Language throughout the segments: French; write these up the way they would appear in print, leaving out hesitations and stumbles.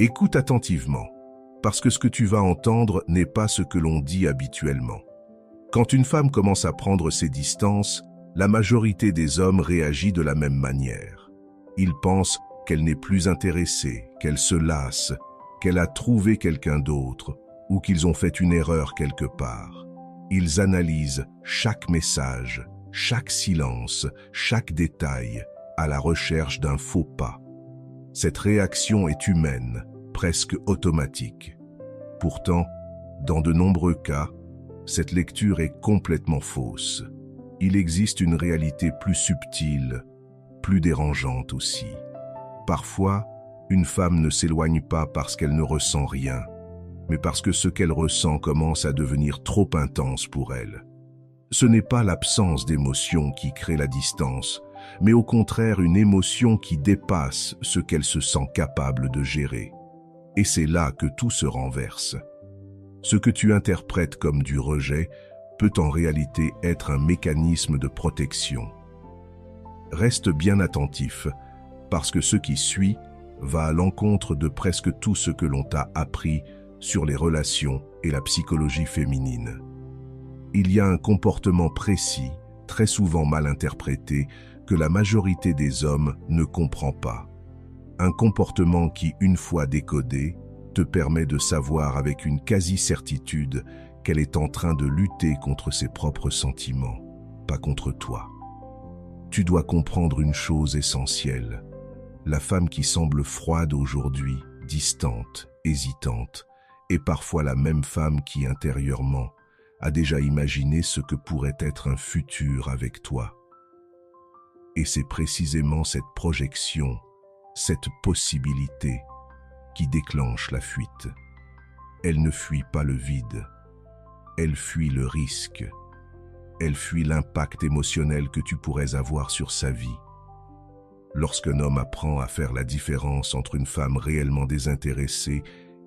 Écoute attentivement, parce que ce que tu vas entendre n'est pas ce que l'on dit habituellement. Quand une femme commence à prendre ses distances, la majorité des hommes réagit de la même manière. Ils pensent qu'elle n'est plus intéressée, qu'elle se lasse, qu'elle a trouvé quelqu'un d'autre, ou qu'ils ont fait une erreur quelque part. Ils analysent chaque message, chaque silence, chaque détail, à la recherche d'un faux pas. Cette réaction est humaine, presque automatique. Pourtant, dans de nombreux cas, cette lecture est complètement fausse. Il existe une réalité plus subtile, plus dérangeante aussi. Parfois, une femme ne s'éloigne pas parce qu'elle ne ressent rien, mais parce que ce qu'elle ressent commence à devenir trop intense pour elle. Ce n'est pas l'absence d'émotion qui crée la distance, mais au contraire une émotion qui dépasse ce qu'elle se sent capable de gérer. Et c'est là que tout se renverse. Ce que tu interprètes comme du rejet peut en réalité être un mécanisme de protection. Reste bien attentif, parce que ce qui suit va à l'encontre de presque tout ce que l'on t'a appris sur les relations et la psychologie féminine. Il y a un comportement précis, très souvent mal interprété, que la majorité des hommes ne comprend pas. Un comportement qui, une fois décodé, te permet de savoir avec une quasi-certitude qu'elle est en train de lutter contre ses propres sentiments, pas contre toi. Tu dois comprendre une chose essentielle. La femme qui semble froide aujourd'hui, distante, hésitante, est parfois la même femme qui, intérieurement, a déjà imaginé ce que pourrait être un futur avec toi. Et c'est précisément cette projection, cette possibilité, qui déclenche la fuite. Elle ne fuit pas le vide, elle fuit le risque, elle fuit l'impact émotionnel que tu pourrais avoir sur sa vie. Lorsqu'un homme apprend à faire la différence entre une femme réellement désintéressée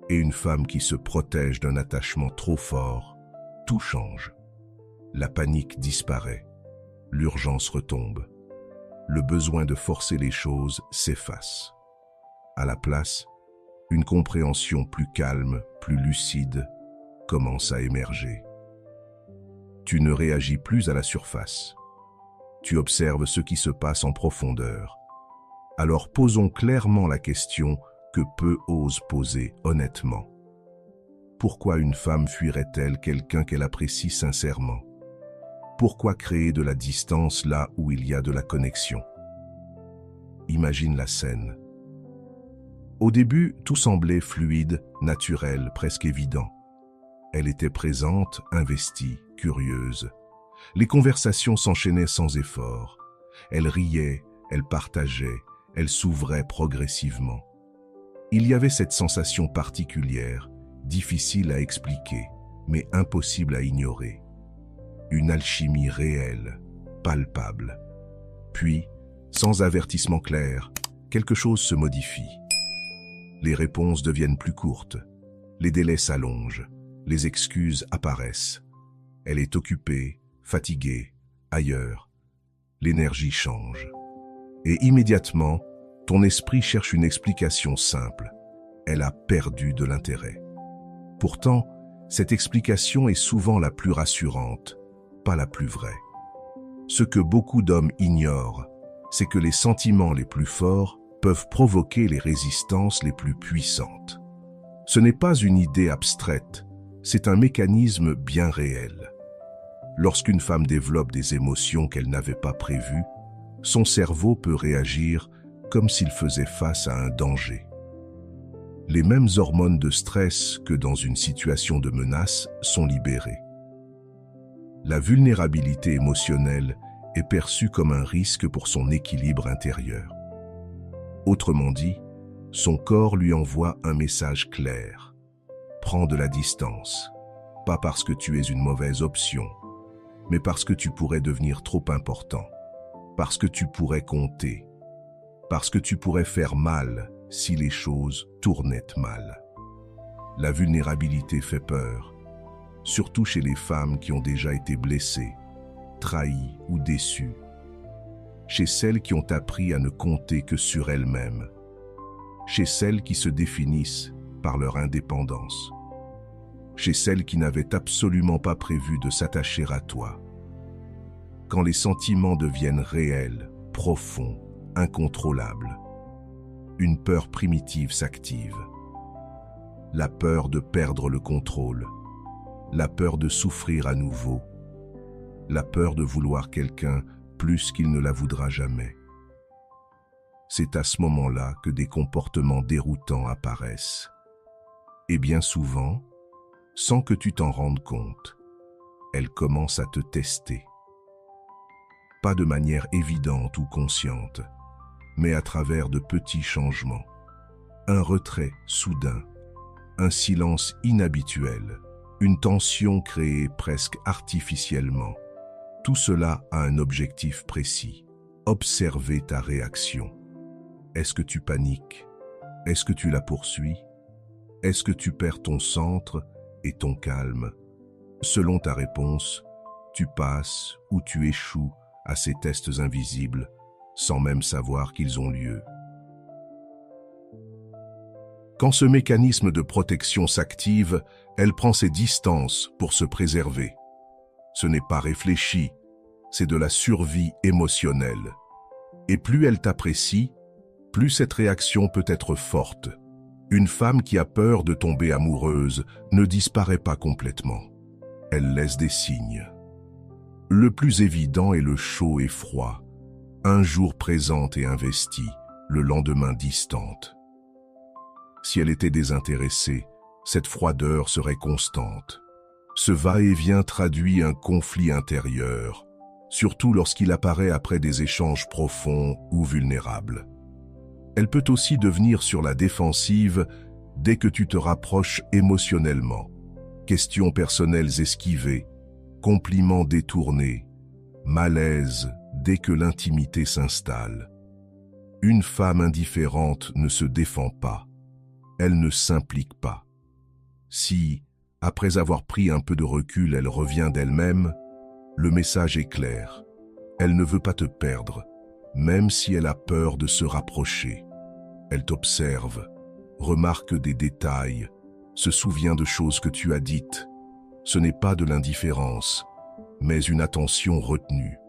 et une femme qui se protège d'un attachement trop fort, tout change. La panique disparaît, l'urgence retombe, le besoin de forcer les choses s'efface. À la place, une compréhension plus calme, plus lucide, commence à émerger. Tu ne réagis plus à la surface. Tu observes ce qui se passe en profondeur. Alors posons clairement la question que peu osent poser honnêtement. Pourquoi une femme fuirait-elle quelqu'un qu'elle apprécie sincèrement? Pourquoi créer de la distance là où il y a de la connexion? Imagine la scène. Au début, tout semblait fluide, naturel, presque évident. Elle était présente, investie, curieuse. Les conversations s'enchaînaient sans effort. Elle riait, elle partageait, elle s'ouvrait progressivement. Il y avait cette sensation particulière, difficile à expliquer, mais impossible à ignorer. Une alchimie réelle, palpable. Puis, sans avertissement clair, quelque chose se modifie. Les réponses deviennent plus courtes, les délais s'allongent, les excuses apparaissent. Elle est occupée, fatiguée, ailleurs. L'énergie change. Et immédiatement, ton esprit cherche une explication simple. Elle a perdu de l'intérêt. Pourtant, cette explication est souvent la plus rassurante, pas la plus vraie. Ce que beaucoup d'hommes ignorent, c'est que les sentiments les plus forts peuvent provoquer les résistances les plus puissantes. Ce n'est pas une idée abstraite, c'est un mécanisme bien réel. Lorsqu'une femme développe des émotions qu'elle n'avait pas prévues, son cerveau peut réagir comme s'il faisait face à un danger. Les mêmes hormones de stress que dans une situation de menace sont libérées. La vulnérabilité émotionnelle est perçue comme un risque pour son équilibre intérieur. Autrement dit, son corps lui envoie un message clair. Prends de la distance, pas parce que tu es une mauvaise option, mais parce que tu pourrais devenir trop important, parce que tu pourrais compter, parce que tu pourrais faire mal si les choses tournaient mal. La vulnérabilité fait peur, surtout chez les femmes qui ont déjà été blessées, trahies ou déçues, chez celles qui ont appris à ne compter que sur elles-mêmes. chez celles qui se définissent par leur indépendance, chez celles qui n'avaient absolument pas prévu de s'attacher à toi. Quand les sentiments deviennent réels, profonds, incontrôlables, une peur primitive s'active. La peur de perdre le contrôle, la peur de souffrir à nouveau, la peur de vouloir quelqu'un plus qu'il ne la voudra jamais. C'est à ce moment-là que des comportements déroutants apparaissent. Et bien souvent, sans que tu t'en rendes compte, elle commence à te tester. Pas de manière évidente ou consciente, mais à travers de petits changements. Un retrait soudain, un silence inhabituel, une tension créée presque artificiellement. Tout cela a un objectif précis. Observer ta réaction. Est-ce que tu paniques? Est-ce que tu la poursuis? Est-ce que tu perds ton centre et ton calme? Selon ta réponse, tu passes ou tu échoues à ces tests invisibles sans même savoir qu'ils ont lieu. Quand ce mécanisme de protection s'active, elle prend ses distances pour se préserver. Ce n'est pas réfléchi, c'est de la survie émotionnelle. Et plus elle t'apprécie, plus cette réaction peut être forte. Une femme qui a peur de tomber amoureuse ne disparaît pas complètement. Elle laisse des signes. Le plus évident est le chaud et froid. Un jour présente et investie, le lendemain distante. Si elle était désintéressée, cette froideur serait constante. Ce va-et-vient traduit un conflit intérieur, surtout lorsqu'il apparaît après des échanges profonds ou vulnérables. Elle peut aussi devenir sur la défensive dès que tu te rapproches émotionnellement. Questions personnelles esquivées, compliments détournés, malaise dès que l'intimité s'installe. Une femme indifférente ne se défend pas. Elle ne s'implique pas. Si, après avoir pris un peu de recul, elle revient d'elle-même, le message est clair. Elle ne veut pas te perdre, même si elle a peur de se rapprocher. Elle t'observe, remarque des détails, se souvient de choses que tu as dites. Ce n'est pas de l'indifférence, mais une attention retenue.